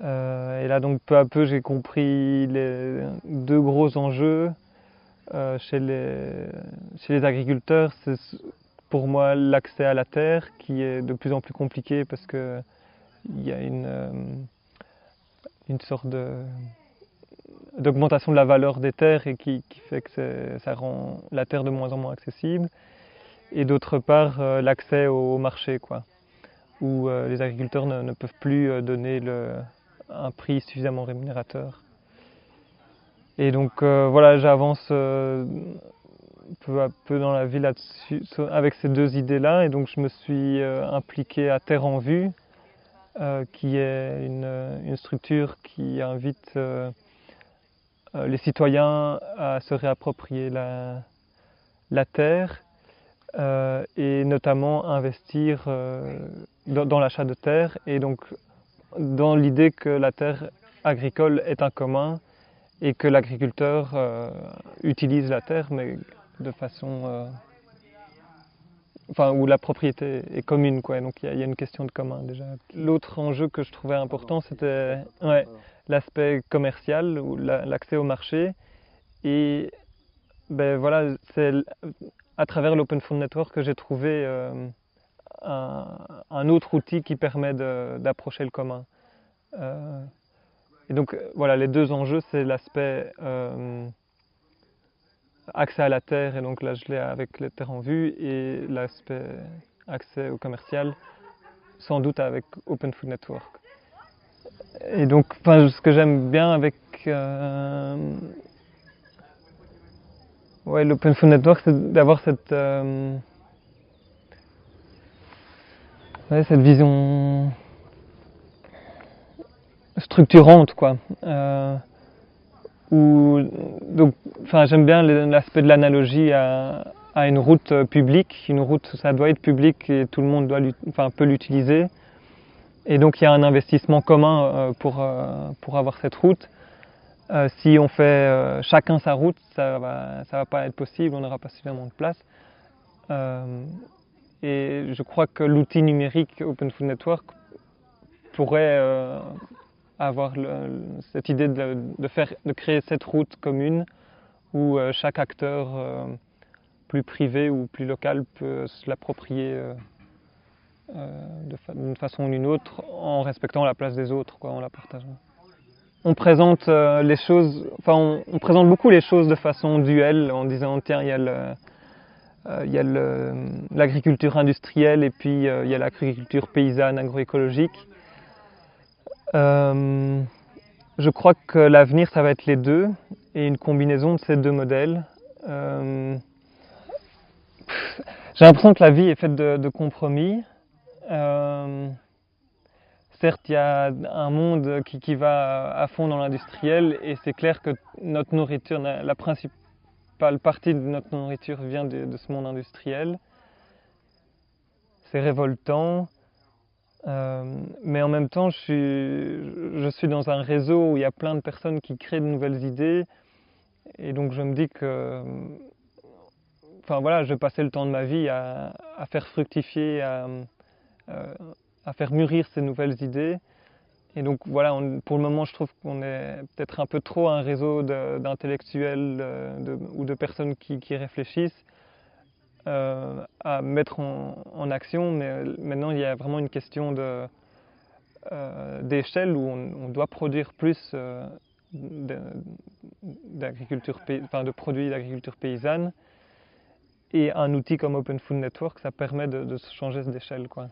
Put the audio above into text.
Et là, donc, peu à peu, j'ai compris les deux gros enjeux chez les agriculteurs. C'est pour moi l'accès à la terre qui est de plus en plus compliqué parce que il y a une sorte d'augmentation de la valeur des terres et qui fait que ça rend la terre de moins en moins accessible. Et d'autre part, l'accès au marché, quoi, où les agriculteurs ne peuvent plus donner un prix suffisamment rémunérateur. Et donc voilà, j'avance peu à peu dans la vie là-dessus, avec ces deux idées-là. Et donc je me suis impliqué à Terre en Vue, qui est une structure qui invite les citoyens à se réapproprier la terre et notamment investir dans l'achat de terre. Et donc dans l'idée que la terre agricole est un commun et que l'agriculteur utilise la terre, mais de façon enfin, où la propriété est commune, quoi. Donc il y a une question de commun déjà. L'autre enjeu que je trouvais important, c'était l'aspect commercial ou l'accès au marché. Et ben voilà, c'est à travers l'Open Food Network que j'ai trouvé un autre outil qui permet d'approcher le commun. Et donc voilà, les deux enjeux, c'est l'aspect accès à la terre, et donc là je l'ai avec les terres en vue, et l'aspect accès au commercial, sans doute avec Open Food Network. Et donc ce que j'aime bien avec l'Open Food Network, c'est d'avoir cette vision structurante, quoi. Donc, j'aime bien l'aspect de l'analogie à une route publique. Une route, ça doit être public et tout le monde peut l'utiliser. Et donc il y a un investissement commun pour avoir cette route. Si on fait chacun sa route, ça va pas être possible, on n'aura pas suffisamment de place. Et je crois que l'outil numérique Open Food Network pourrait avoir cette idée de créer cette route commune où chaque acteur plus privé ou plus local peut se l'approprier d'une façon ou d'une autre en respectant la place des autres, quoi, en la partageant. On présente les choses, on présente beaucoup les choses de façon duelle en disant tiens, il y a l'agriculture industrielle et puis il y a l'agriculture paysanne agroécologique. Je crois que l'avenir, ça va être les deux et une combinaison de ces deux modèles. J'ai l'impression que la vie est faite de compromis. Certes, il y a un monde qui va à fond dans l'industriel et c'est clair que notre nourriture, la principale partie de notre nourriture vient de ce monde industriel. C'est révoltant. Mais en même temps, je suis dans un réseau où il y a plein de personnes qui créent de nouvelles idées. Et donc je me dis que je vais passer le temps de ma vie à faire fructifier, à faire mûrir ces nouvelles idées. Et donc voilà, pour le moment, je trouve qu'on est peut-être un peu trop un réseau d'intellectuels ou de personnes qui réfléchissent à mettre en action. Mais maintenant, il y a vraiment une question d'échelle où on doit produire plus de produits d'agriculture paysanne. Et un outil comme Open Food Network, ça permet de changer d'échelle, quoi.